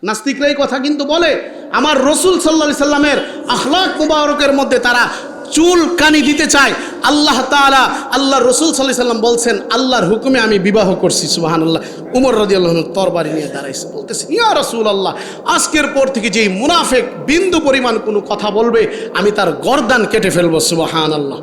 নাস্তিকরা এই কথা কিন্তু বলে আমার রসুল সাল্লাল্লাহু আলাইহি সাল্লামের আখলাক মুবারকের মধ্যে তারা চুল কানি দিতে চায়। আল্লাহ তাআলা আল্লাহর রসুল সাল্লাল্লাহু আলাইহি সাল্লাম বলছেন আল্লাহর হুকুমে আমি বিবাহ করছি। সুবহানাল্লাহ। উমর রাদিয়াল্লাহু আনহু তরবারি নিয়ে দাঁড়াইছে, বলতেছে ইয়া রাসূলুল্লাহ, আজকের পর থেকে যেই মুনাফিক বিন্দু পরিমাণ কোনো কথা বলবে আমি তার গর্দান কেটে ফেলবো। সুবহানাল্লাহ।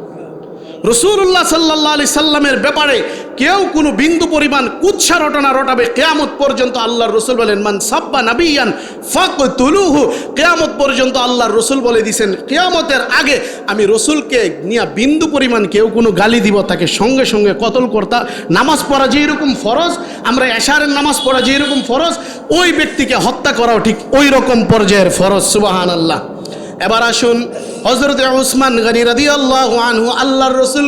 রসুল্লাহ সাল্লাল্লাহু আলাইহি সাল্লামের ব্যাপারে কেউ কোনো বিন্দু পরিমাণ কুৎসা রটনা রটাবে কিয়ামত পর্যন্ত আল্লাহর রসুল বলেন মান সাব্বা নাবিয়ান ফাকতুলুহু। কিয়ামত পর্যন্ত আল্লাহর রসুল বলে দিয়েছেন কিয়ামতের আগে আমি রসুলকে নিয়ে বিন্দু পরিমাণ কেউ কোনো গালি দিব তাকে সঙ্গে সঙ্গে কতল করতা। নামাজ পড়া যে এরকম ফরজ, আমরা এশারের নামাজ পড়া যে এরকম ফরজ, ওই ব্যক্তিকে হত্যা করাও ঠিক ওই রকম পর্যায়ের ফরজ। সুবহানাল্লাহ। এবার আসুন হযরত উসমান গনি রাদিয়াল্লাহু আনহু আল্লাহর রাসূল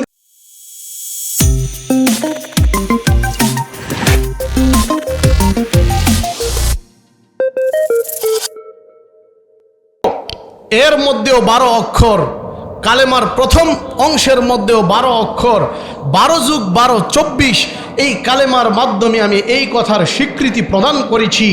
এর মধ্যেও 12 অক্ষর, কালেমার প্রথম অংশের মধ্যেও 12 অক্ষর, 12 যোগ 12 24। এই কালেমার মাধ্যমে আমি এই কথার স্বীকৃতি প্রদান করেছি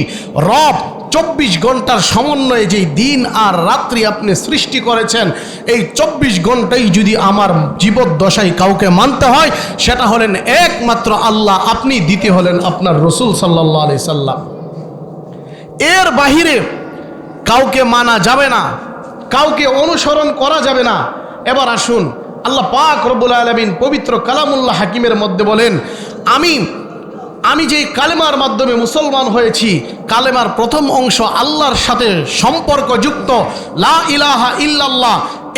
রব 24 ঘন্টার সমন্বয়ে যেই দিন আর রাত্রি আপনি সৃষ্টি করেছেন, এই 24 ঘন্টাই যদি আমার জীবদ্দশায় কাউকে মানতে হয় সেটা হলেন একমাত্র আল্লাহ, আপনি দিতে হলেন আপনার রসুল সাল্লাল্লাহু আলাইহি সাল্লাম। এর বাহিরে কাউকে মানা যাবে না, কাউকে অনুসরণ করা যাবে না। এবার আসুন আল্লাহ পাক রব্বুল আলামিন পবিত্র কালামুল্লাহ হাকিমের মধ্যে বলেন আমি যে কালেমার মাধ্যমে মুসলমান হয়েছি, কালেমার প্রথম অংশ আল্লাহর সাথে সম্পর্কযুক্ত লা ইলাহা ইল্লাল্লাহ,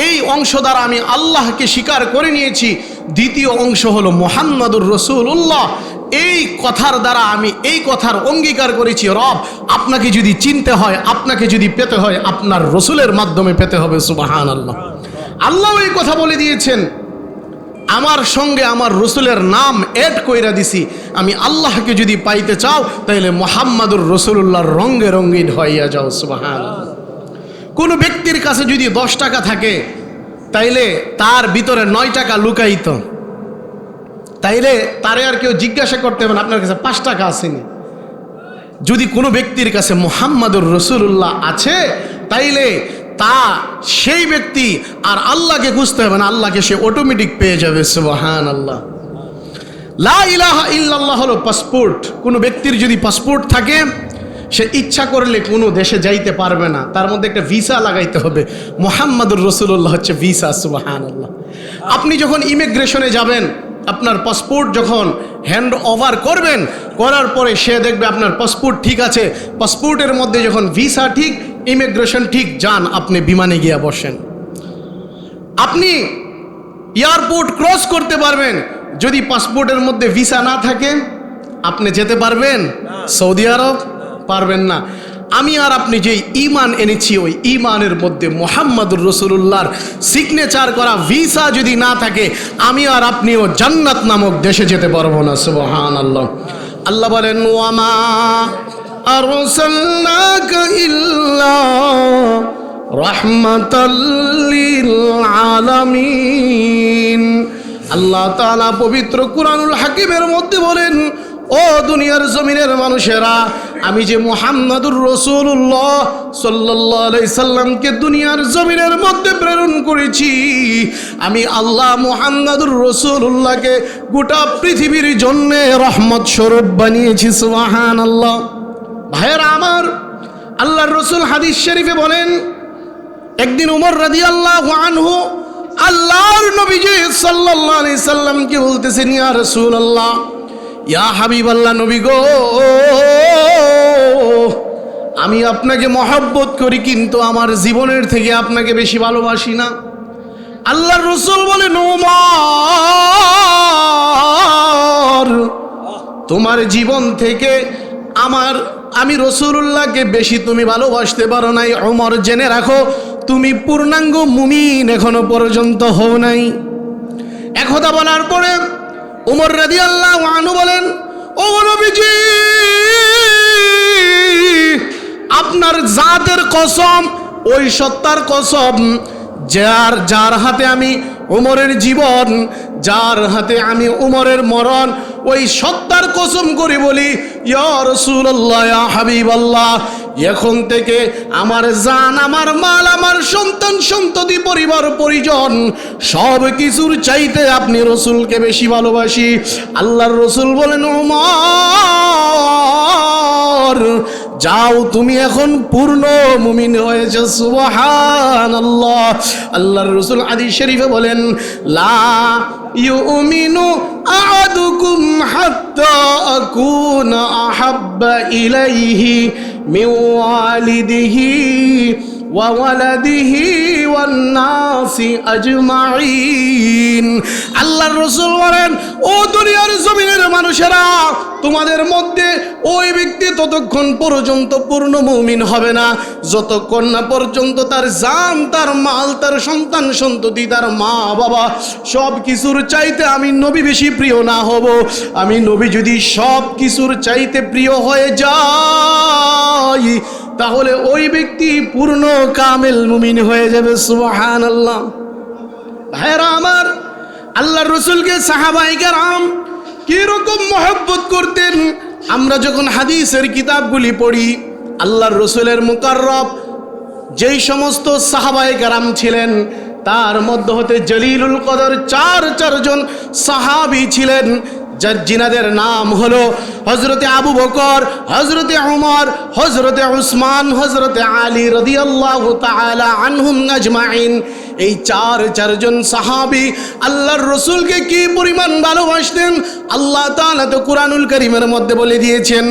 এই অংশ দ্বারা আমি আল্লাহকে স্বীকার করে নিয়েছি। দ্বিতীয় অংশ হলো মুহাম্মাদুর রাসূলুল্লাহ, এই কথার দ্বারা আমি এই কথার অঙ্গীকার করেছি রব আপনাকে যদি চিনতে হয়, আপনাকে যদি পেতে হয় আপনার রসুলের মাধ্যমে পেতে হবে। সুবহানাল্লাহ। আল্লাহ এই কথা বলে দিয়েছেন, আমার সঙ্গে আমার রসুলের নাম এড কইরা দিছি। আমি আল্লাহকে যদি পাইতে চাও তাহলে মুহাম্মাদুর রাসূলুল্লাহর রঙে রঙিন হইয়া যাও। সুবহানাল্লাহ। কোনো ব্যক্তির কাছে যদি 10 টাকা থাকে তাইলে তার ভিতরে 9 টাকা লুকায়িত, তাইলে তারে আর কেউ জিজ্ঞাসা করতে হবে না আপনার কাছে 5 টাকা আসেনি। যদি কোনো ব্যক্তির কাছে মুহাম্মাদুর রাসূলুল্লাহ আছে তাইলে তা সেই ব্যক্তি আর আল্লাহকে খুঁজতে হবে না, আল্লাহকে সে অটোমেটিক পেয়ে যাবে। সুবহানাল্লাহ। লা ইলাহা ইল্লাল্লাহ হলো পাসপোর্ট। কোনো ব্যক্তির যদি পাসপোর্ট থাকে সে ইচ্ছা করলে কোনো দেশে যাইতে পারবে না, তার মধ্যে একটা ভিসা লাগাইতে হবে। মুহাম্মাদুর রাসূলুল্লাহ হচ্ছে ভিসা। সুবহানাল্লাহ। আপনি যখন ইমিগ্রেশনে যাবেন, আপনার পাসপোর্ট যখন হ্যান্ড ওভার করবেন, করার পরে সে দেখবে আপনার পাসপোর্ট ঠিক আছে, পাসপোর্টের মধ্যে যখন ভিসা ঠিক, ইমিগ্রেশন ঠিক, যান আপনি বিমানে গিয়ে বসেন। আপনি এয়ারপোর্ট ক্রস করতে পারবেন, যদি পাসপোর্টের মধ্যে ভিসা না থাকে আপনি যেতে পারবেন সৌদি আরব? পারবেন না। আমি আর আপনি যে ঈমান এনেছি ওই ঈমানের মধ্যে মুহাম্মাদুর রাসূলুল্লাহর সিগনেচার করা ভিসা যদি না থাকে আমি আর আপনিও জান্নাত নামক দেশে যেতে পারবো না। সুবহানাল্লাহ। আল্লাহ বলেন ওয়ামা আরসালনাকা ইল্লা রাহমাতাল লিল আলামিন। আল্লাহ তাআলা পবিত্র কুরআনুল হাকিমের মধ্যে বলেন ও দুনিয়ার জমিনের মানুষেরা, আমি যে মুহাম্মাদুর রাসূলুল্লাহ সাল্লাল্লাহু আলাইহি সাল্লামকে দুনিয়ার জমিনের মধ্যে প্রেরণ করেছি, আমি আল্লাহ মুহাম্মাদুর রাসূলুল্লাহকে গোটা পৃথিবীর জন্য রহমত স্বরূপ বানিয়েছি। সুবহানাল্লাহ। ভাইয়েরা আমার, আল্লাহর রাসূল হাদিস শরীফে বলেন একদিন ওমর রাদিয়াল্লাহু আনহু আল্লাহর নবীজি সাল্লাল্লাহু আলাইহি সাল্লামকে বলতেছেন ইয়া রাসূলুল্লাহ, ইয়া হাবিবাল্লাহ, নবী গো, আমি আপনাকে মহব্বত করি কিন্তু আমার জীবনের থেকে আপনাকে বেশি ভালোবাসি না। আল্লাহর রাসূল বলেন ওমর, তোমার জীবন থেকে আমি রাসূলুল্লাহকে বেশি তুমি ভালোবাসতে পারো নাই। ওমর, জেনে রাখো তুমি পূর্ণাঙ্গ মুমিন এখনো পর্যন্ত হও নাই। একথা বলার পরে ওমর রাদিয়াল্লাহু আনহু বলেন ও নবীজি, আপনার জাতের কসম, ওই সত্তার কসম যার হাতে আমি উমরের জীবন, যার হাতে আমি উমরের মরণ, ওই সত্তার কসম করে বলি ইয়া রাসূলুল্লাহ, ইয়া হাবিবাল্লাহ, এখন থেকে আমার জান, আমার মাল, আমার সন্তান সন্ততি, পরিবার পরিজন সব কিছুর চাইতে আপনি রসুলকে বেশি ভালোবাসি। আল্লাহর রসুল বলেন, ওমর যাও, তুমি এখন পূর্ণ মুমিন হয়েছে। সুবহানাল্লাহ। আল্লাহর রাসূল হাদিস শরীফে বলেন, লা ইউমিনু আহাদুকুম হাত্তা আকুনা আহাব্বা ইলাইহি মিন ওয়ালিদিহি ওয়া ওয়ালাদিহি ওয়ান নাসি আজমাইন। আল্লাহর রাসূল বলেন, ও দুনিয়ার জমিনের মানুষেরা, তোমাদের মধ্যে ওই ব্যক্তি ততক্ষণ পর্যন্ত পূর্ণ মুমিন হবে না যতক্ষণ না পর্যন্ত তার জান, তার মাল, তার সন্তান সন্ততি, তার মা বাবা সব কিছুর চাইতে আমি নবী বেশি প্রিয় না হব। আমি নবী যদি সব কিছুর চাইতে প্রিয় হয়ে যাই, তাহলে ওই ব্যক্তি পূর্ণ কামেল মুমিন হয়ে যাবে। সুবহানাল্লাহ। ভাইরা আমার, আল্লাহর রাসূলকে সাহাবায়ে কেরাম কিরকম মহব্বত করতেন। আমরা যখন হাদিসের কিতাবগুলি পড়ি, আল্লাহর রাসূলের মুকাররব যেই সমস্ত সাহাবায়ে কেরাম ছিলেন, তার মধ্য হতে জলিলুল কদর চারজন সাহাবী ছিলেন, যার জিনাদের নাম হলো হযরতে আবু বকর, হযরতে ওমর, হযরতে উসমান, হযরতে আলী রাদিয়াল্লাহু তাআলা আনহুম আজমাইন। এই চারজন সাহাবী আল্লাহর রাসূলকে কি পরিমাণ ভালোবাসতেন, আল্লাহ তাআলা তো কুরআনুল কারীমের মধ্যে বলে দিয়েছেন,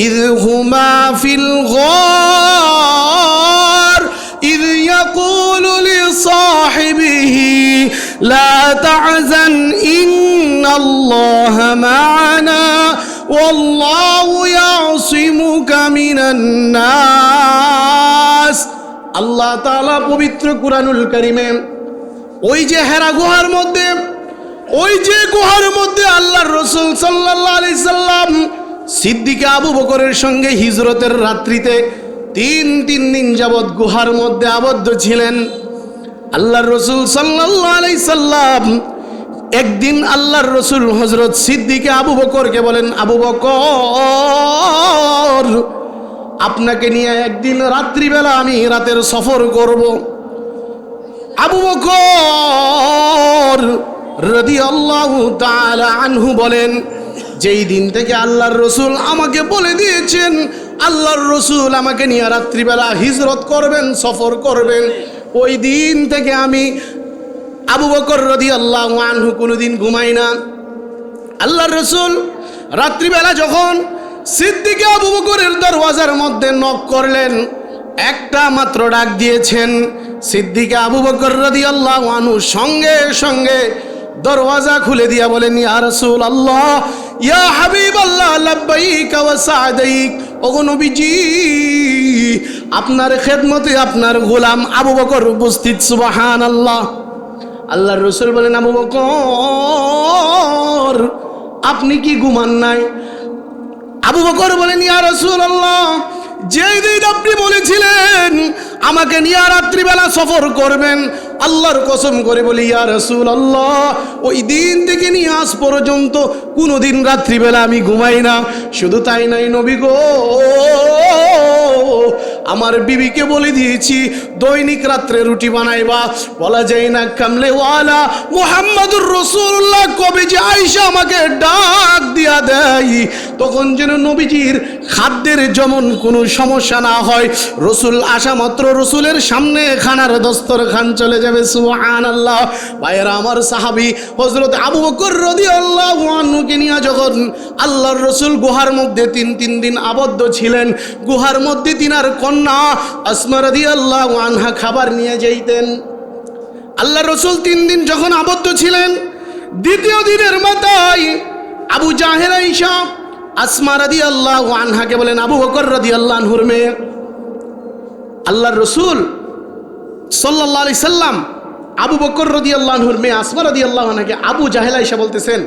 ইয হুমা ফিল গার ইয ইয়াকুলু লিসাহিবিহি লা তাহজান ইন্নাল্লাহা মা'ানা ওয়াল্লাহু ইয়াসিমুকা মিনান নাস। আল্লাহ তাআলা পবিত্র কুরআনুল কারীমে ওই যে হেরা গুহার মধ্যে, ওই যে গুহার মধ্যে আল্লাহর রাসূল সাল্লাল্লাহু আলাইহি সাল্লাম সিদ্দিক আবু বকরের সঙ্গে হিজরতের রাত্রিতে তিন দিন যাবৎ গুহার মধ্যে আবদ্ধ ছিলেন। আল্লাহর রাসূল সাল্লাল্লাহু আলাইহি সাল্লাম একদিন আল্লাহর রাসূল হযরত সিদ্দিক আবু বকরকে বলেন, আবু বকর, আপনাকে নিয়ে একদিন রাত্রিবেলা আমি রাতের সফর করব। আবু বকর রাদিয়াল্লাহু তাআলা আনহু বলেন, যেই দিন থেকে আল্লাহর রাসূল আমাকে বলে দিয়েছেন আল্লাহর রাসূল আমাকে নিয়ে রাত্রিবেলা হিজরত করবেন, সফর করবেন, ওই দিন থেকে আমি আবু বকর রাদিয়াল্লাহু আনহু কোনোদিন ঘুমাই না। আল্লাহর রাসূল রাত্রিবেলা যখন সিদ্দিক আবু বকরের দরওয়াজার মধ্যে নক করলেন, একটা মাত্র ডাক দিয়েছেন, সিদ্দিক আবু বকর রাদিয়াল্লাহু আনহু সঙ্গে সঙ্গে দরওয়াজা খুলে দিয়া বলেন, ইয়া রাসূলুল্লাহ, ইয়া হাবিবাল্লাহ, লাব্বাইক ওয়া সা'দাইক। ওগো নবীজি, আপনার খেদমতে আপনার গোলাম আবু বকর উপস্থিত। সুবহানাল্লাহ। আল্লাহর রাসূল বলেন, আবু বকর, আপনি কি ঘুমান নাই? আবু বকর বলেন, ইয়া রাসূলুল্লাহ, যেই দিন আপনি বলেছিলেন আমাকে নিয়ে রাত্রিবেলা সফর করবেন, আল্লাহর কসম করে বলি ইয়া রাসূলুল্লাহ, ওই দিন থেকে নিয়ে আজ পর্যন্ত কোনোদিন রাত্রিবেলা আমি ঘুমাই না। শুধু তাই নাই নবী গো, আমার বিবিকে বলে দিয়েছি দৈনিক রাত্রে রুটি বানাইবা। বলা যায় না কামলেওয়ালা মুহাম্মাদুর রাসূলুল্লাহ কবে যে আয়েশা আমাকে ডাক দিয়া দেয়, তখন যেন নবীজির খাদ্যের যেমন কোনো সমস্যা না হয়। রসুল আসা মাত্র রসুলের সামনে খানার দস্তরখান চলে যাবে। সুবহানাল্লাহ। ভাইয়েরা আমার, সাহাবী হযরত আবু বকর রাদিয়াল্লাহু আনহুকে নিয়ে যখন আল্লাহর রসুল গুহার মধ্যে তিন দিন আবদ্ধ ছিলেন, গুহার মধ্যে তিনার কন্যা আসমা রাদিয়াল্লাহু আনহা খাবার নিয়ে যাইতেন। আল্লাহর রসুল 3 দিন যখন আবদ্ধ ছিলেন, দ্বিতীয় দিনের মাথায় আবু জাহেল আয়েশা আসমা রাদিয়াল্লাহু আনহাকে বলেন, আবু বকর রাদিয়াল্লাহু আনহুর মেয়ে, আল্লাহর রাসূল সাল্লাল্লাহু আলাইহি সাল্লাম আবু বকর রাদিয়াল্লাহু আনহুর মেয়ে আসমা রাদিয়াল্লাহু আনহাকে আবু জাহেল আয়েশা বলতেছেন,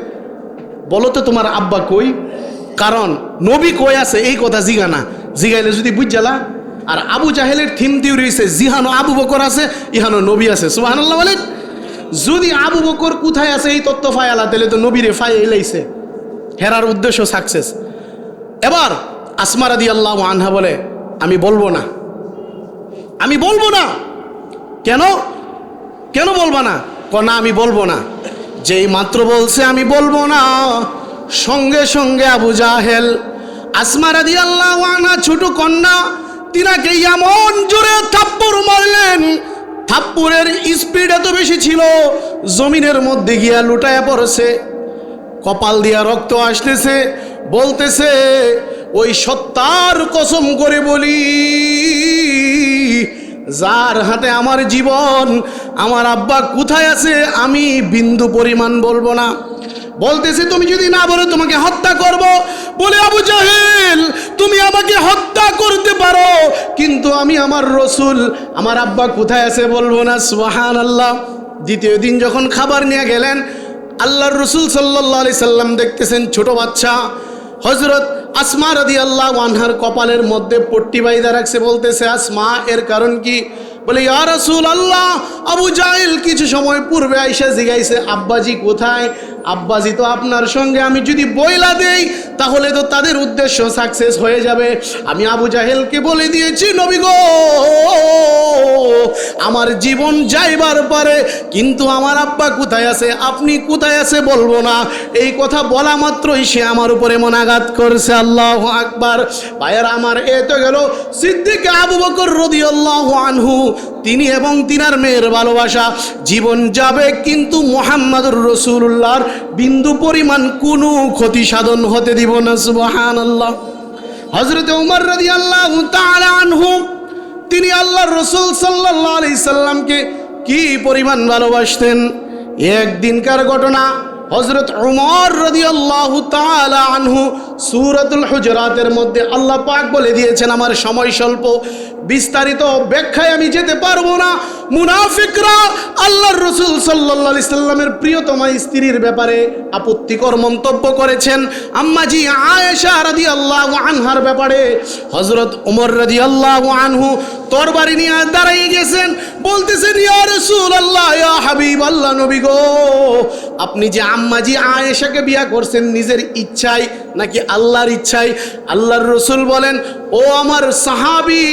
বলো তো তোমার আব্বা কই? কারণ নবী কই আছে এই কথা জিগানা, জিগাইলে যদি বুঝালা। আর আবু জাহেলের থিম দিয়ে রয়েছে, জিহানো আবু বকর আছে, ইহানো নবী আছে। সুবহানাল্লাহ বলেন। যদি আবু বকর কোথায় আছে এই তত্ত্ব ফায়ালা, তাহলে তো নবীরে ফায় এলাইছে, হেরার উদ্দেশ্য সাকসেস। এবার আসমা রাদিয়াল্লাহু আনহা বলে, আমি বলবো না, আমি বলবো না। কেন কেন বলবো না? না আমি বলবো না। যেই মাত্র বলছে আমি বলবো না, সঙ্গে সঙ্গে আবু জাহেল, আসমা রাদিয়াল্লাহু আনহা ছোট কন্যা, তিনাকে এমন জোরে থাপ্পড় মারলেন, থাপ্পড়ের স্পিড এত বেশি ছিল জমিনের মধ্যে গিয়া লুটায়া পড়ছে, কপাল দিয়া রক্ত আসতেছে। বলতেছে ওই সত্তার কসম করে বলি, যার হাতে আমার জীবন, আমার আব্বা কোথায় আছে আমি বিন্দু পরিমাণ বলবো না। বলতেছে তুমি যদি না বলো তোমাকে হত্যা করব। বলে আবু জাহেল তুমি আমাকে হত্যা করতে পারো, কিন্তু আমি আমার রসুল, আমার আব্বা কোথায় আছে বলবো না। সুবহানাল্লাহ। দ্বিতীয় দিন যখন খাবার নিয়ে গেলেন, আল্লাহর রসুল সাল্লাল্লাহু আলাইহি সাল্লাম দেখতেছেন ছোট বাচ্চা হযরত আসমা রাদিয়াল্লাহু আনহার কপালের মধ্যে পট্টি বাইদা রাখছে। বলতেছে আসমা এর কারণ কি? বলে ইয়া রাসূলুল্লাহ, আবু জাহেল কিছু সময় পূর্বে আইসা জিগাইছে আব্বাজি কোথায়। আব্বাজি তো আপনার সঙ্গে আমি যদি বইলা দেই তাহলে তো তাদের উদ্দেশ্য সাকসেস হয়ে যাবে। আমি আবু জাহেলকে বলে দিয়েছি নবী গো, আমার জীবন যাইবার পারে, কিন্তু আমার আব্বা কোথায় আছে, আপনি কোথায় আছে বলবো না। এই কথা বলা মাত্রই সে আমার উপরে মনাঘাত করছে। আল্লাহু আকবার। ভাইয়েরা আমার, এ তো গেল সিদ্দিক আবু বকর রাদিয়াল্লাহু আনহু, তিনি এবং তিনার মেয়ের ভালোবাসা। জীবন যাবে কিন্তু মুহাম্মদুর রাসূলুল্লাহর বিন্দু পরিমাণ কোনো ক্ষতি সাধন হতে দিব না। সুবহানাল্লাহ। হযরত ওমর রাদিয়াল্লাহু তাআলা আনহু, তিনি আল্লাহর রাসূল সাল্লাল্লাহু আলাইহি সাল্লামকে কি পরিমাণ ভালোবাসতেন। একদিনকার ঘটনা, হযরত ওমর রাদিয়াল্লাহু তাআলা আনহু সূরাতুল হুজুরাতের মধ্যে আল্লাহ পাক বলে দিয়েছেন, আমার সময় স্বল্প, বিস্তারিত ব্যাখ্যায় আমি যেতে পারবো না। মুনাফিকরা আল্লাহর রাসূল সাল্লাল্লাহু আলাইহি সাল্লামের প্রিয়তমা স্ত্রীর ব্যাপারে আপত্তিকর মন্তব্য করেছেন। আম্মাজি আয়েশা রাদিয়াল্লাহু আনহার ব্যাপারে হযরত ওমর রাদিয়াল্লাহু আনহু তরবারি নিয়ে দাঁড়িয়ে গেছেন। বলতেছেন ইয়া রাসূলুল্লাহ, ইয়া হাবিবাল্লাহ, নবী গো, আপনি যে আম্মাজি আয়েশাকে বিয়া করছেন নিজের ইচ্ছায় নাকি আল্লাহর ইচ্ছায়? আল্লাহর রাসূল বলেন, ও আমার সাহাবী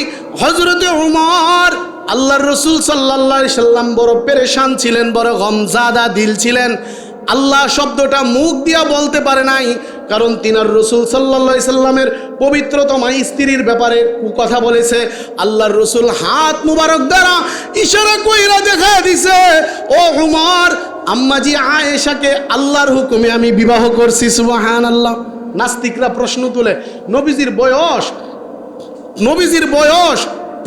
হযরত ওমর, আল্লাহর রাসূল সাল্লাল্লাহু আলাইহি সাল্লাম বড় পেরেশান ছিলেন, বড় গমজাদা দিল ছিলেন। আল্লাহ শব্দটা মুখ দিয়া বলতে পারে নাই, কারণ তিনার রাসূল সাল্লাল্লাহু আলাইহি সাল্লামের পবিত্রতমা স্ত্রীর ব্যাপারে কথা বলেছে। আল্লাহর রাসূল হাত মুবারক দ্বারা ইশারা কইরা দেখা দিছে, ও ওমর, আম্মাজি আয়েশাকে আল্লাহর হুকুমে আমি বিবাহ করছি। সুবহানাল্লাহ। নাস্তিকরা প্রশ্ন তুলে, নবীজির বয়স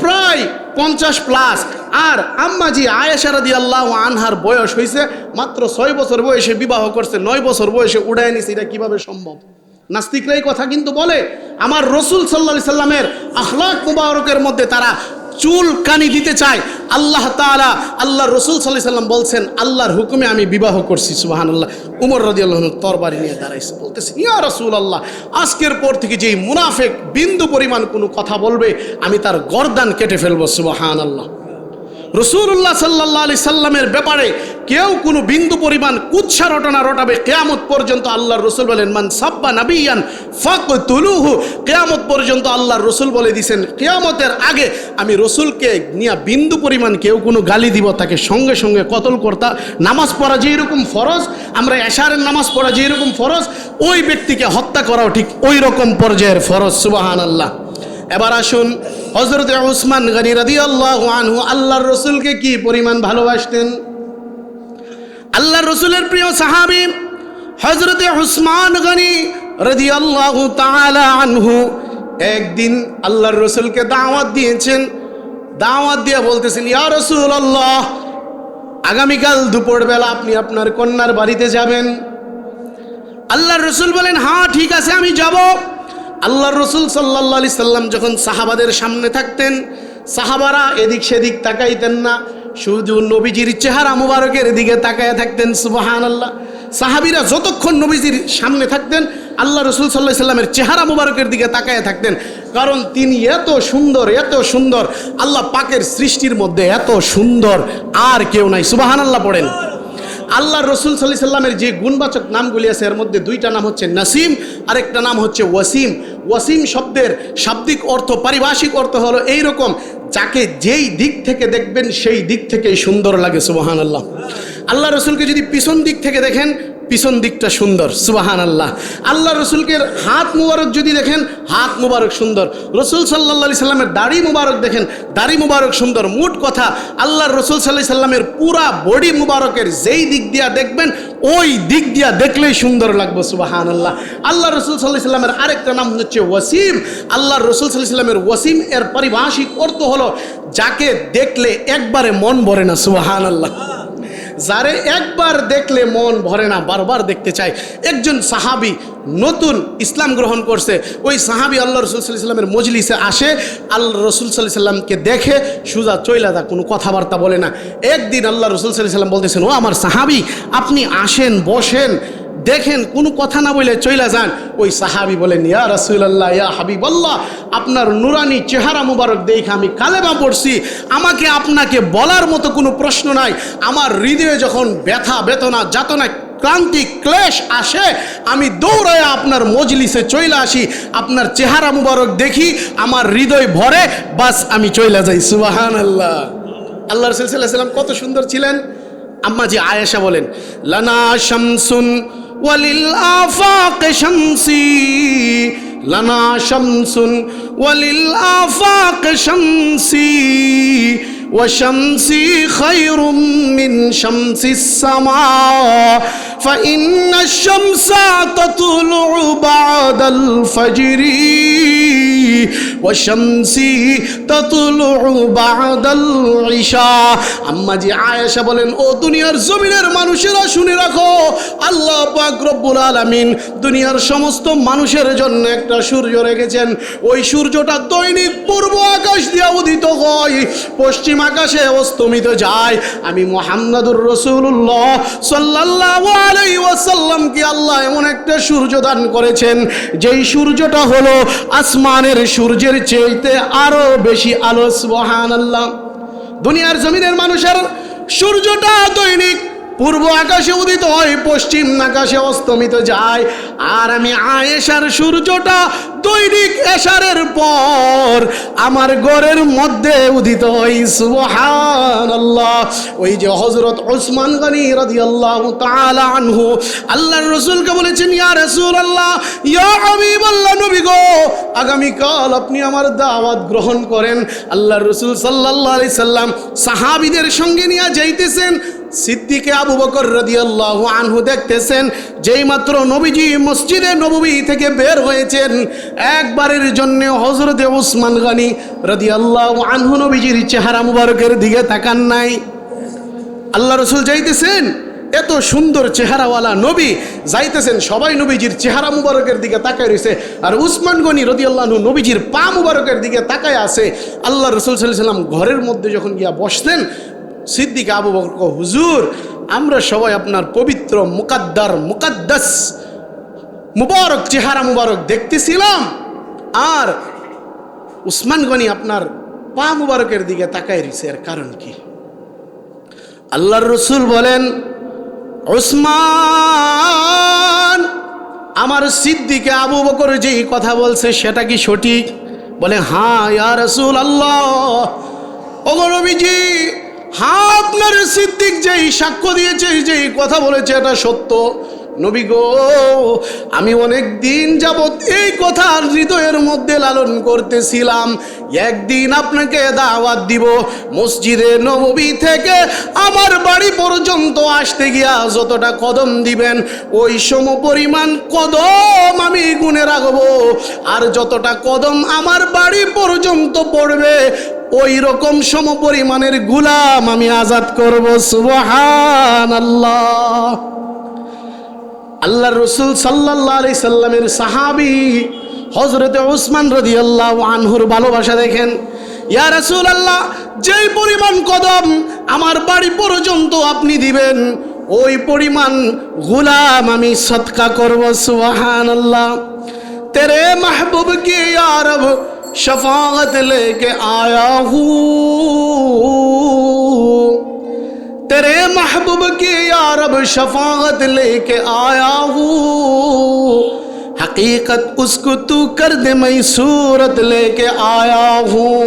প্রায় 50 প্লাস, আর আম্মাজি আয়েশা রাদিয়াল্লাহু আনহার বয়স হয়েছে মাত্র 6 বছর বয়সে বিবাহ করছে, 9 বছর বয়সে উড়ায় নিছে। এটা কিভাবে সম্ভব? নাস্তিকরা এই কথা কিন্তু বলে। আমার রাসূল সাল্লাল্লাহু আলাইহি সাল্লামের আখলাক মুবারকের মধ্যে তারা চুল কানি দিতে চায়। আল্লাহ তাআলা, আল্লাহর রাসূল সাল্লাল্লাহু আলাইহি সাল্লাম বলছেন আল্লাহর হুকুমে আমি বিবাহ করছি। সুবহানাল্লাহ। ওমর রাদিয়াল্লাহু আনহু তরবারি নিয়ে দাঁড়াইছে, বলতেছে ইয়া রাসূলুল্লাহ, আজকের পর থেকে যেই মুনাফিক বিন্দু পরিমাণ কোনো কথা বলবে আমি তার গর্দান কেটে ফেলবো। সুবহানাল্লাহ। রাসূলুল্লাহ সাল্লাল্লাহু আলাইহি সাল্লামের ব্যাপারে কেউ কোনো বিন্দু পরিমাণ কুৎসা রটনা রটাবে কিয়ামত পর্যন্ত, আল্লাহর রাসূল বলেন মান সাব্বা নাবিয়ান ফাকতুলুহু। কিয়ামত পর্যন্ত আল্লাহর রাসূল বলে দিয়েছেন, কিয়ামতের আগে আমি রাসূলকে নিয়ে বিন্দু পরিমাণ কেউ কোনো গালি দিব তাকে সঙ্গে সঙ্গে কতল করতা। নামাজ পড়া যেই রকম ফরজ, আমরা এশারের নামাজ পড়া যেই রকম ফরজ, ওই ব্যক্তিকে হত্যা করাও ঠিক ওই রকম পর্যায়ের ফরজ। সুবহানাল্লাহ। এবার আসুন, হযরত উসমান গনি রাদিয়াল্লাহু আনহু আল্লাহর রাসূলকে কি পরিমাণ ভালোবাসতেন। আল্লাহর রাসূলের প্রিয় সাহাবী হযরত উসমান গনি রাদিয়াল্লাহু তাআলা আনহু একদিন আল্লাহর রাসূলকে দাওয়াত দিয়েছেন। দাওয়াত দিয়ে বলতেছেন, ইয়া রাসূলুল্লাহ, আগামীকাল দুপুরবেলা আপনি আপনার কন্যার বাড়িতে যাবেন। আল্লাহর রাসূল বলেন, হ্যাঁ ঠিক আছে আমি যাব। আল্লাহর রাসূল সাল্লাল্লাহু আলাইহি সাল্লাম যখন সাহাবাদের সামনে থাকতেন, সাহাবারা এদিক সেদিক তাকাইতেন না, শুধু নবীজির চেহারা মুবারকের দিকে তাকায় থাকতেন। সুবহানাল্লাহ। সাহাবীরা যতক্ষণ নবীজির সামনে থাকতেন আল্লাহ রাসূল সাল্লাল্লাহু আলাইহি সাল্লামের চেহারা মুবারকের দিকে তাকায় থাকতেন, কারণ তিনি এত সুন্দর, এত সুন্দর, আল্লাহ পাকের সৃষ্টির মধ্যে এত সুন্দর আর কেউ নাই। সুবহানাল্লাহ পড়েন। আল্লাহ রসুল সাল্লাল্লাহু আলাইহি সাল্লামের যে গুণবাচক নামগুলি আছে এর মধ্যে দুইটা নাম হচ্ছে নাসিম, আরেকটা নাম হচ্ছে ওয়াসিম। ওয়াসিম শব্দের শাব্দিক অর্থ, পারিভাষিক অর্থ হলো এইরকম, যাকে যেই দিক থেকে দেখবেন সেই দিক থেকেই সুন্দর লাগে। সুবহানাল্লাহ। আল্লাহ রসুলকে যদি পিছন দিক থেকে দেখেন, পিছন দিকটা সুন্দর। সুবহানাল্লাহ। আল্লাহ রসুলকে হাত মুবারক যদি দেখেন, হাত মুবারক সুন্দর। রসুল সাল্লাল্লাহু আলাইহি সাল্লামের দাড়ি মুবারক দেখেন, দাড়ি মুবারক সুন্দর। মোট কথা আল্লাহর রসুল সাল্লাল্লাহু আলাইহি সাল্লামের পুরা বডি মুবারকের যেই দিক দিয়া দেখবেন ওই দিক দিয়া দেখলেই সুন্দর লাগবে। সুবহানাল্লাহ। আল্লাহ রসুল সাল্লাল্লাহু আলাইহি সাল্লামের আরেকটা নাম হচ্ছে ওয়াসিম। আল্লাহর রসুল সাল্লাল্লাহু আলাইহি সাল্লামের ওয়াসিম এর পারিভাষিক অর্থ হলো যাকে দেখলে একবারে মন ভরে না। সুবহানাল্লাহ। যারে একবার দেখলে মন ভরে না, বারবার দেখতে চায়। একজন সাহাবী নতুন ইসলাম গ্রহণ করছে, ওই সাহাবী আল্লাহ রসুল সাল্লাল্লাহু আলাইহি সাল্লামের মজলিসে আসে, আল্লাহ রসুল সাল্লাল্লাহু আলাইহি সাল্লামকে দেখে সুজা চইলা দা, কোনো কথাবার্তা বলে না। একদিন আল্লাহ রসুল সাল্লাল্লাহু আলাইহি সাল্লাম বলতেছেন, ও আমার সাহাবী, আপনি আসেন, বসেন, দেখেন, কোনো কথা না বলে চইলা যান। ওই সাহাবী বলেন, ইয়া রাসূলুল্লাহ, ইয়া হাবিবাল্লাহ, আপনার নুরানি চেহারা মুবারক দেখে আমি কালেমা পড়ছি, আমাকে আপনাকে বলার মতো কোনো প্রশ্ন নাই। আমার হৃদয়ে যখন ব্যথা, বেদনা, যাতনা, ক্লান্তি, ক্লেশ আসে, আমি দৌড়ায় আপনার মজলিসে চইলা আসি, আপনার চেহারা মুবারক দেখি, আমার হৃদয় ভরে, বাস আমি চইলা যাই। সুবহানাল্লাহ। আল্লাহ রাসূল সাল্লাল্লাহু আলাইহি সাল্লাম কত সুন্দর ছিলেন। আম্মা জি আয়েশা বলেন, লানা শামসুন ওয়ালিল আফাক শামসি, লানা শামসুন ওয়ালিল আফাক শামসি, ওয়া শামসি খায়রুম মিন শামসিস সামা, ফাইন্না শামসা তাতুলু বাদাল ফজরি, ওয়া শামসি তাতুলু বাদাল ইশা। আম্মা জি আয়েশা বলেন, ও দুনিয়ার জমিনের মানুষেরা শুনে রাখো, আল্লাহ পাক রব্বুল আলামিন দুনিয়ার সমস্ত মানুষের জন্য একটা সূর্য রেখেছেন। ওই সূর্যটা দৈনিক পূর্ব আকাশ দিয়ে উদিত হয়, পশ্চিম আকাশে অস্তমিত যায়। আমি মুহাম্মাদুর রাসূলুল্লাহ সাল্লাল্লাহু আলাইহি ওয়াসাল্লামকে আল্লাহ এমন একটা সূর্য দান করেছেন, যেই সূর্যটা হলো আসমানের সূর্যের চাইতে আরো বেশি আলো। সুবহানাল্লাহ। দুনিয়ার জমিনের মানুষের সূর্যটা দৈনিক পূর্ব আকাশে উদিত হয়, পশ্চিম আকাশে অস্তমিত যায়। আর আমি আয়েশার সূর্যটা দৈনিক এশারের পর আমার ঘরের মধ্যে উদিত হয়। সুবহানাল্লাহ। ওই যে হযরত উসমান গনি রাদিয়াল্লাহু তাআলা আনহু আল্লাহর রাসূলকে বলেছেন, ইয়া রাসূলুল্লাহ, ইয়া হাবিবাল্লাহ, নবী গো, আগামী কাল আপনি আমার দাওয়াত গ্রহণ করেন। আল্লাহর রাসূল সাল্লাল্লাহু আলাইহি সাল্লাম সাহাবীদের সঙ্গে নিয়ে যাইতেছেন। সিদ্দিকে আবু বকর রাদিয়াল্লাহু আনহু দেখতেছেন, যেই মাত্র নবীজি মসজিদে নববী থেকে বের হয়েছেন, একবারের জন্য হযরতে উসমান গনি রাদিয়াল্লাহু আনহু নবীজির চেহারা মুবারকের দিকে তাকান নাই। আল্লাহ রাসূল যাইতেছেন, এত সুন্দর চেহারাওয়ালা নবী যাইতেছেন, সবাই নবীজির চেহারা মুবারকের দিকে তাকায় রয়েছে, আর উসমান গনি রাদিয়াল্লাহু আনহু নবীজির পা মুবারকের দিকে তাকায় আছে। আল্লাহ রাসূল সাল্লাল্লাহু আলাইহি সাল্লাম ঘরের মধ্যে যখন গিয়া বসলেন, সিদ্দিক আবু বকর কো, হুজুর, আমরা সবাই আপনার পবিত্র মুকাদ্দাস মুবারক চেহারা মুবারক দেখতেছিলাম, আর উসমান গনি আপনার পা মুবারকের দিকে তাকায় রয়েছে, এর কারণ কি? আল্লাহর রাসূল বলেন, উসমান, আমার সিদ্দিকে আবু বকর যেই কথা বলছে সেটা কি সঠিক? বলে, হ্যাঁ ইয়া রাসূলুল্লাহ। ওগো নবীজি, হ্যাঁ, আপনার সিদ্দিক যেই সাক্ষ্য দিয়েছে, যেই কথা বলেছে, এটা সত্য। নবী গো, আমি অনেক দিন যাবত এই কথা হৃদয়ের মধ্যে লালন করতেছিলাম, একদিন আপনাকে দাওয়াত দিব, মসজিদে নববী থেকে আমার বাড়ি পর্যন্ত আসতে গিয়া যতটা কদম দিবেন ওই সমপরিমাণ কদম আমি গুনে রাখবো, আর যতটা কদম আমার বাড়ি পর্যন্ত পড়বে ওই রকম সমপরিমাণের গোলাম আমি আজাদ করব। সুবহানাল্লাহ। আল্লাহর রাসূল সাল্লাল্লাহু আলাইহি সাল্লামের সাহাবী হযরতে উসমান রাদিয়াল্লাহু আনহুর ভালোবাসা দেখেন। ইয়া রাসূলুল্লাহ, যেই পরিমাণ কদম আমার বাড়ি পর্যন্ত আপনি দিবেন ওই পরিমাণ গোলাম আমি সদকা করব। সুবহানাল্লাহ। তেরে মাহবুব কি ইয়া রব शफाअत लेके आया हूँ, तेरे महबूब की या रब शफाअत लेके आया हूँ, हकीकत उसको तू कर दे मैं सूरत लेके आया हूँ।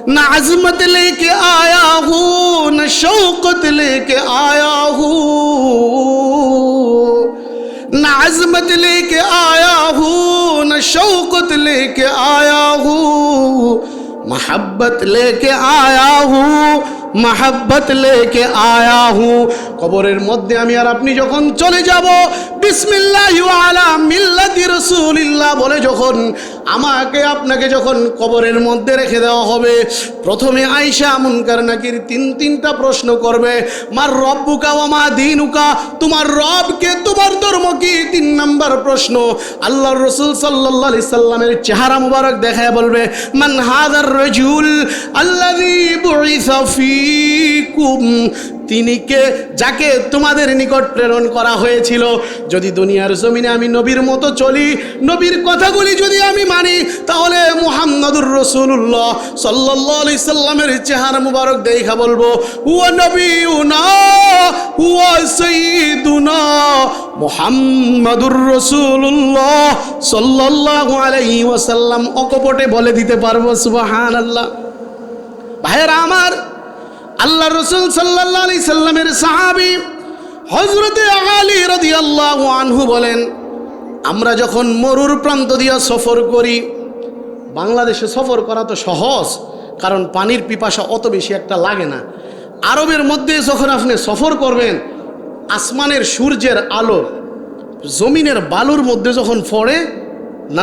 न अज़मत लेके आया हूँ, न शौकत लेके आया हूँ, न अज़मत लेके आया हूँ, न शौकत लेके आया हूँ, मोहब्बत लेके आया हूँ, मोहब्बत लेके आया हूँ। কবরের মধ্যে আমি আর আপনি যখন চলে যাব, বিসমিল্লাহি আলা মিল্লাতি রাসূলিল্লাহ বলে যখন আমাকে আপনাকে যখন কবরের মধ্যে রেখে দেওয়া হবে, প্রথমে আয়েশা মুনকার নাকির তিনটা প্রশ্ন করবে। মার রব্বুকা ওয়া মা দীনুকা, তোমার রব কে, তোমার ধর্ম কি? 3 নাম্বার প্রশ্ন আল্লাহর রাসূল সাল্লাল্লাহু আলাইহি সাল্লামের চেহারা মুবারক দেখায় বলবে, মান হাদার রাজুল আল্লাযী বুইসা ফীকুম, তিনি কে, যাকে তোমাদের নিকট প্রেরণ করা হয়েছিল। যদি দুনিয়ার জমিনে আমি নবীর মতো চলি, নবীর কথাগুলি যদি আমি মানি, তাহলে মুহাম্মাদুর রাসূলুল্লাহ সাল্লাল্লাহু আলাইহি সাল্লামের চেহারা মুবারক দেখা বলবো, হুয়া নবিয়ুনা হুয়া সাইয়্যিদুনা মুহাম্মাদুর রাসূলুল্লাহ সাল্লাল্লাহু আলাইহি ওয়াসাল্লাম। অকপটে বলে দিতে পারবো সুবহানাল্লাহ। ভাইয়েরা আমার, আল্লাহ রসুল সাল্লাল্লাহু আলাইহি সাল্লামের সাহাবী হযরতে আলী রাদিয়াল্লাহু আনহু বলেন, আমরা যখন মরুর প্রান্ত দিয়ে সফর করি, বাংলাদেশে সফর করা তো সহজ, কারণ পানির পিপাসা অত বেশি একটা লাগে না। আরবের মধ্যে যখন আপনি সফর করবেন, আসমানের সূর্যের আলো জমিনের বালুর মধ্যে যখন পড়ে,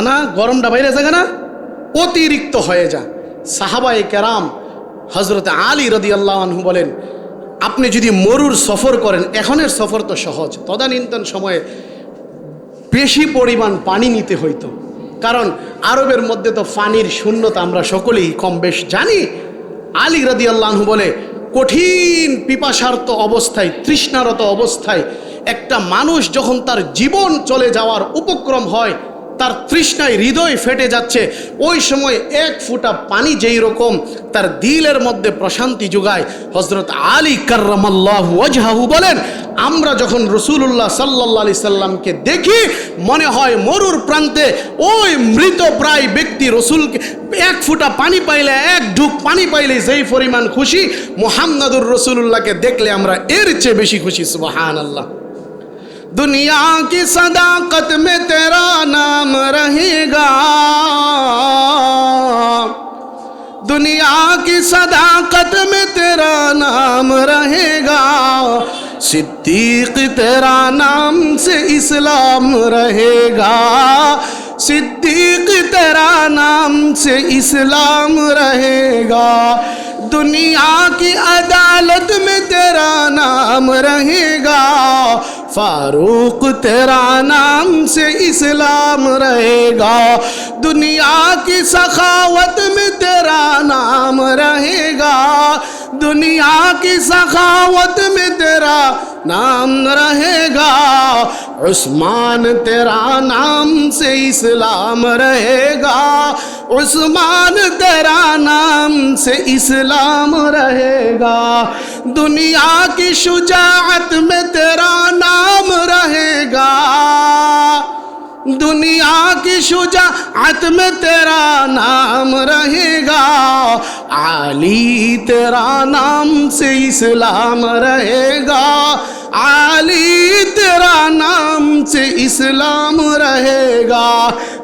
না গরমটা বাইরে যায় না, অতিরিক্ত হয়ে যায়। সাহাবায়ে কেরাম হযরতে আলী রাদিয়াল্লাহু আনহু বলেন, আপনি যদি মরুর সফর করেন, এখনের সফর তো সহজ, তদানীন্তন সময়ে বেশি পরিমাণ পানি নিতে হইতো, কারণ আরবের মধ্যে তো পানির শূন্যতা আমরা সকলেই কম বেশ জানি। আলী রাদিয়াল্লাহু আনহু বলে, কঠিন পিপাসার্ত অবস্থায়, তৃষ্ণারত অবস্থায় একটা মানুষ যখন তার জীবন চলে যাওয়ার উপক্রম হয়, তার তৃষ্ণায় হৃদয় ফেটে যাচ্ছে, ওই সময় এক ফোঁটা পানি যেই রকম তার দিলের মধ্যে প্রশান্তি যোগায়, হযরত আলী কাররামাল্লাহু ওয়াজহাহু বলেন, আমরা যখন রাসূলুল্লাহ সাল্লাল্লাহু আলাইহি সাল্লামকে দেখি, মনে হয় মরুর প্রান্তে ওই মৃত প্রায় ব্যক্তি রসুলকে এক ফোঁটা পানি পাইলে, এক ঢুক পানি পাইলে যেই পরিমাণ খুশি, মুহাম্মাদুর রাসূলুল্লাহকে দেখলে আমরা এর চেয়ে বেশি খুশি। সুবহানাল্লাহ। दुनिया की सदाकत में तेरा नाम रहेगा, दुनिया की सदाकत में तेरा नाम रहेगा, सिद्दीक तेरा नाम से इस्लाम रहेगा, सिद्दीक तेरा नाम से इस्लाम रहेगा, दुनिया की अदालत में तेरा नाम रहेगा, फारूक तेरा नाम से इस्लाम रहेगा, दुनिया की सखावत में तेरा नाम रहेगा, दुनिया की सखावत में तेरा नाम रहेगा, उस्मान तेरा नाम से इस्लाम रहेगा, उस्मान तेरा नाम से इस्लाम रहेगा, दुनिया की शुजाअत में तेरा नाम रहेगा, दुनिया की शुजाअत में तेरा नाम रहेगा, आली तेरा नाम से इस्लाम रहेगा, आली तेरा नाम से इस्लाम रहेगा।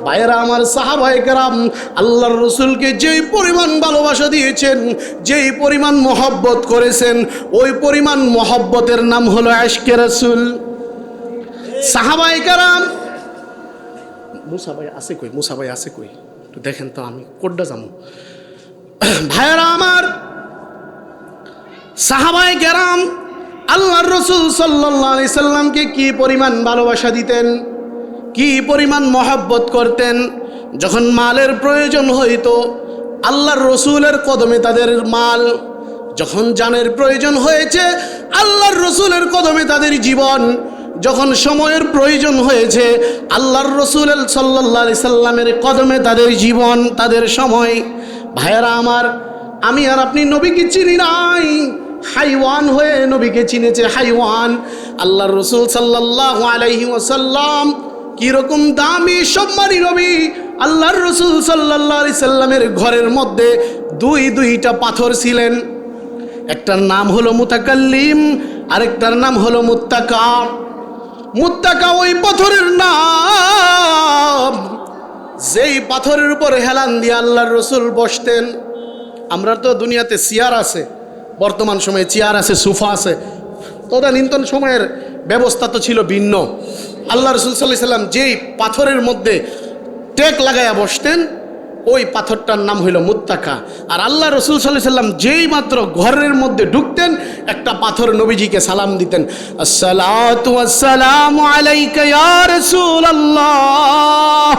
ভাইরা আমার, সাহাবায়ে কেরাম আল্লাহর রাসূলকে যেই পরিমাণ ভালোবাসা দিয়েছেন, যেই পরিমাণ মহব্বত করেছেন, ওই পরিমাণ মহব্বতের নাম হলো ইশকে রাসূল। সাহাবায়ে কেরাম, মুসা ভাই আছে কই, মুসা ভাই আছে কই, একটু দেখেন তো, আমি কোড্ডা যাবো। ভাইরা আমার, সাহাবায়ে কেরাম আল্লাহর রাসূল সাল্লাল্লাহু আলাইহি সাল্লামকে কি পরিমাণ ভালোবাসা দিতেন, কি পরিমাণ মহব্বত করতেন। যখন মালের প্রয়োজন হইতো, আল্লাহর রাসূলের কদমে তাদের মাল, যখন জানের প্রয়োজন হয়েছে, আল্লাহর রাসূলের কদমে তাদের জীবন, যখন সময়ের প্রয়োজন হয়েছে, আল্লাহর রাসূল সাল্লাল্লাহু আলাইহি সাল্লামের কদমে তাদের জীবন, তাদের সময়। ভাইয়েরা আমার, আমি আর আপনি নবীকে চিনি নাই, হাইওয়ান হয়ে নবীকে চিনেছে, হাইওয়ান। আল্লাহর রাসূল সাল্লাল্লাহু আলাইহি ওয়াসাল্লাম কিরকম দামি সম্মানী নবী। আল্লাহর রাসূল সাল্লাল্লাহু আলাইহি সাল্লামের ঘরের মধ্যে দুইটা পাথর ছিলেন, একটার নাম হলো মুতাকাল্লিম, আরেকটার নাম হলো মুত্তাকা। মুত্তাকা ওই পাথরের নাম, যেই পাথরের উপর হেলান দিয়ে আল্লাহর রাসূল বসতেন। আমরা তো দুনিয়াতে চেয়ার আছে, বর্তমান সময়ে চেয়ার আছে, সোফা আছে, তদানীন্তন সময়ের ব্যবস্থা তো ছিল ভিন্ন। আল্লাহ রাসূল সাল্লাল্লাহু আলাইহি সাল্লাম যেই পাথরের মধ্যে টেক লাগায়া বসতেন, ওই পাথরটার নাম হইল মুত্তাকা। আর আল্লাহ রাসূল সাল্লাল্লাহু আলাইহি সাল্লাম যেই মাত্র ঘরের মধ্যে ঢুকতেন, একটা পাথর নবীজিকে সালাম দিতেন, আসসালাতু ওয়াসসালামু আলাইকা ইয়া রাসূলুল্লাহ,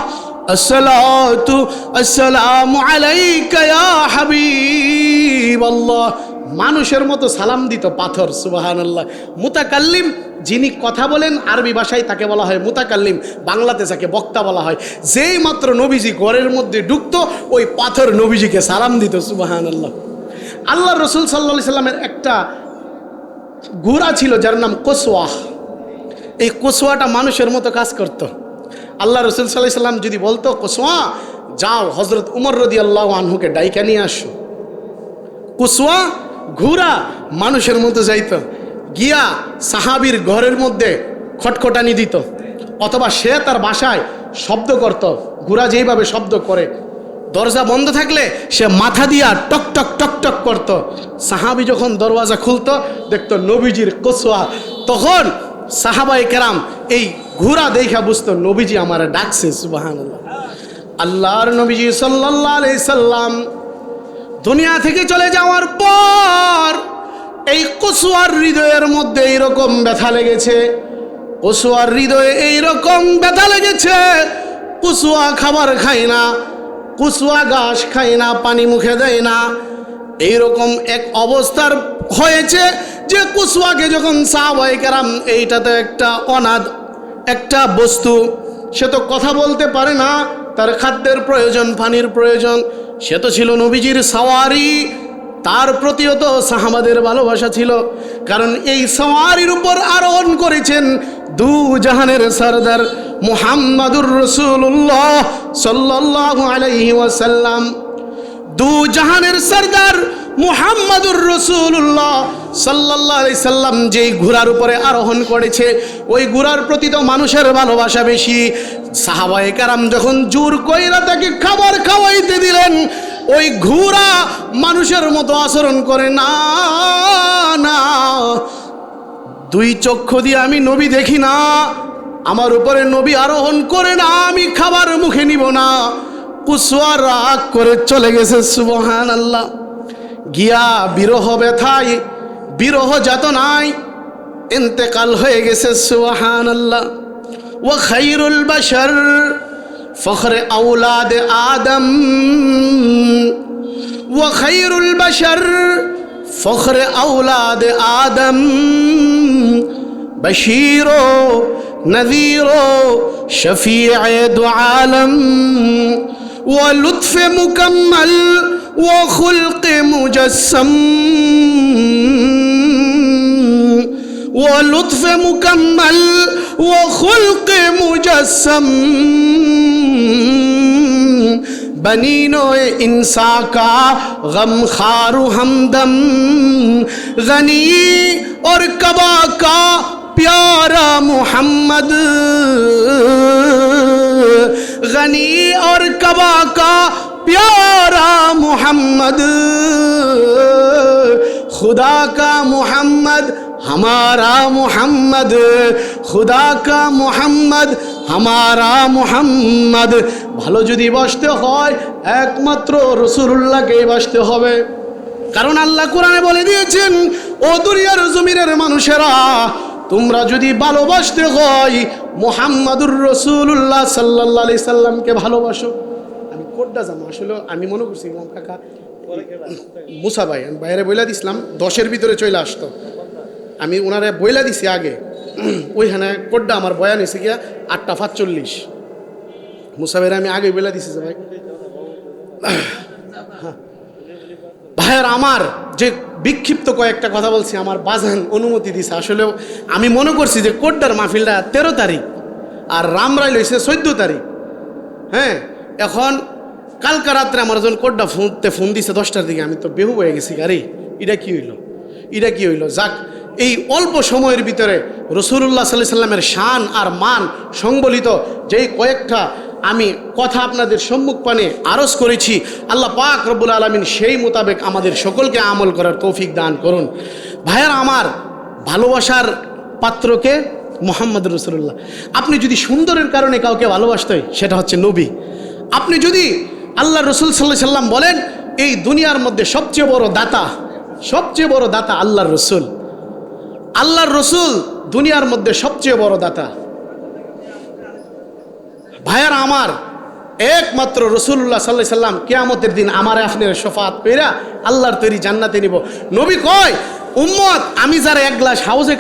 আসসালাতু আসসালামু আলাইকা ইয়া হাবিবাল্লাহ। মানুষের মতো সালাম দিত পাথর, সুবহানাল্লাহ। মুতাকাল্লিম, যিনি কথা বলেন, আরবি ভাষায় তাকে বলা হয় মুতাকাল্লিম, বাংলাতে যাকে বক্তা বলা হয়। যেই মাত্র নবীজি ঘরের মধ্যে ঢুকতো, ওই পাথর নবীজিকে সালাম দিত, সুবহানাল্লাহ। আল্লাহ রাসূল সাল্লাল্লাহু আলাইহি সাল্লামের একটা ঘোড়া ছিল যার নাম কসওয়া। এই কসওয়াটা মানুষের মতো কাজ করত। আল্লাহ রাসূল সাল্লাল্লাহু আলাইহি সাল্লাম যদি বলতো, কসওয়া যাও হযরত উমর রাদিয়াল্লাহু আনহুকে ডাইকা নিয়ে আসো, কসওয়া ঘোড়া মানুষের মতো যাইত, গিয়া সাহাবীর ঘরের মধ্যে খটখটানি দিত, অথবা সে তার বাসায় শব্দ করত। ঘোড়া যেইভাবে শব্দ করে, দরজা বন্ধ থাকলে সে মাথা দিয়া টক টক টক টক করত। সাহাবী যখন দরওয়াজা খুলতো, দেখতো নবীজির কসওয়া। তখন সাহাবায়ে কেরাম এই ঘোড়া দেখা বুঝতো নবীজি আমার ডাকছে, সুবহানাল্লাহ। আল্লাহর নবীজি সাল্লাল্লাহু আলাইহি সাল্লাম দুনিয়া থেকে চলে যাওয়ার পর এই কসওয়ার হৃদয়ের মধ্যে এইরকম ব্যথা লেগেছে, কসওয়ার হৃদয়ে এইরকম ব্যথা লেগেছে। কসওয়া খাবার খায় না, কসওয়া ঘাস খায় না, পানি মুখে দেয় না। এইরকম এক অবস্থার হয়েছে যে কসওয়াকে যখন সাহাবায়ে কেরাম, এইটা তো একটা অনাথ একটা বস্তু, সে তো কথা বলতে পারে না, তার খাদ্যের প্রয়োজন, পানির প্রয়োজন। সে তো ছিল নবীজির সাওয়ারি, তার প্রতিও তো সাহাবাদের ভালোবাসা ছিল, কারণ এই সাওয়ারির উপর আরোহণ করেছেন দু জাহানের সরদার মুহাম্মাদুর রাসূলুল্লাহ সাল্লাল্লাহু আলাইহি ওয়াসাল্লাম। দু জাহানের সরদার মুহাম্মাদুর রাসূলুল্লাহ সাল্লাল্লাহু আলাইহি সাল্লাম যেই ঘোড়ার উপরে আরোহণ করেছে, ওই ঘোড়ার প্রতি তো মানুষের ভালোবাসা বেশি। সাহাবায়ে কেরাম যখন জোর কইরা তাকে খাবার খাওয়াইতে দিলেন, ওই ঘোড়া মানুষের মতো আচরণ করে না, না, দুই চক্ষু দিয়ে আমি নবী দেখি না, আমার উপরে নবী আরোহণ করে না, আমি খাবার মুখে নিব না। কসওয়া রাগ করে চলে গেছে, সুবহানাল্লাহ। গিয়া বিরহ ব্যথায়, বিরহ যাতনায় ইন্তেকাল হয়ে গেছে, সুবহানাল্লাহ। ওয়া খায়রুল বাশার ফখরে আওলাদ আদম, ওয়া খায়রুল বাশার ফখরে আওলাদ আদম, বশীরো নযীরো শফীয়ে দু আলম, ওয়া লুৎফে মুকম্মল ওয়া খুলকে মুজস্সম, ওয়া লুৎফে মুকম্মল ওয়া খুলকে মুজস্সম, बनीनोए इंसा का गम खारू हमदम, गनी और कबा का प्यारा मोहम्मद, गनी और कबा का प्यारा मोहम्मद, खुदा का मोहम्मद हमारा मोहम्मद, खुदा का मोहम्मद हमारा मोहम्मद। ভালো যদি বাসতে হয় একমাত্র রাসূলুল্লাহকে বাসতে হবে, কারণ আল্লাহ কোরআনে বলে দিয়েছেন, ও দুনিয়ার জমিনের মানুষেরা, তোমরা যদি ভালোবাসতে হয় মুহাম্মাদুর রাসূলুল্লাহ সাল্লাল্লাহু আলাইহি সাল্লামকে ভালোবাসো। আমি কোডটা জানো, আসলে আমি মনে করছি ইমাম কাকা মুসা ভাই, আমি বাইরে বইলা দিছিলাম 10-এর ভিতরে চলে আসতো, আমি ওনারে বইলা দিছি আগে। ওইখানে কোডটা আমার বয়ান হয়েছে গিয়া 8:45। মুসা ভাইরা আমি আগে বইলা দিছি যে ভাই, ভাইয়ের আমার, যে বিক্ষিপ্ত কয়েকটা কথা বলছি, আমার বাজান অনুমতি দিছে। আসলেও আমি মনে করছি যে কোড্ডার মাহফিলটা 13 তারিখ আর রামরাই লইছে 14 তারিখ। হ্যাঁ, এখন কালকা রাত্রে আমার যখন কোড্ডা ফোন দিছে 10টার দিকে, আমি তো বেহু হয়ে গেছি। আরে এটা কি হইলো, এটা কি হইলো? যাক, এই অল্প সময়ের ভিতরে রসুল্লাহ সাল্লাল্লাহু আলাইহি সাল্লামের শান আর মান সংবলিত যেই কয়েকটা আমি কথা আপনাদের সম্মুখ পানে আরজ করেছি, আল্লাহ পাক রব্বুল আলামিন সেই মোতাবেক আমাদের সকলকে আমল করার তৌফিক দান করুন। ভাইয়ার আমার, ভালোবাসার পাত্রকে মুহাম্মদ রাসূলুল্লাহ। আপনি যদি সুন্দরের কারণে কাউকে ভালোবাসতে হয়, সেটা হচ্ছে নবী। আপনি যদি আল্লাহ রসুল সাল্লাল্লাহু আলাইহি সাল্লাম বলেন এই দুনিয়ার মধ্যে সবচেয়ে বড় দাতা, সবচেয়ে বড় দাতা আল্লাহর রসুল। আল্লাহর রসুল দুনিয়ার মধ্যে সবচেয়ে বড় দাতা। ভাইয়ার আমার, একমাত্র রসুল্লাহ সাল্লাল্লাহু আলাইহি সাল্লাম কিয়ামতের দিন আমার আপনার শফাত পেরা আল্লাহর তৈরি জান্নাতে নিব। নবী কয়, উম্মত, আমি যারা এক গ্লাস হাউজে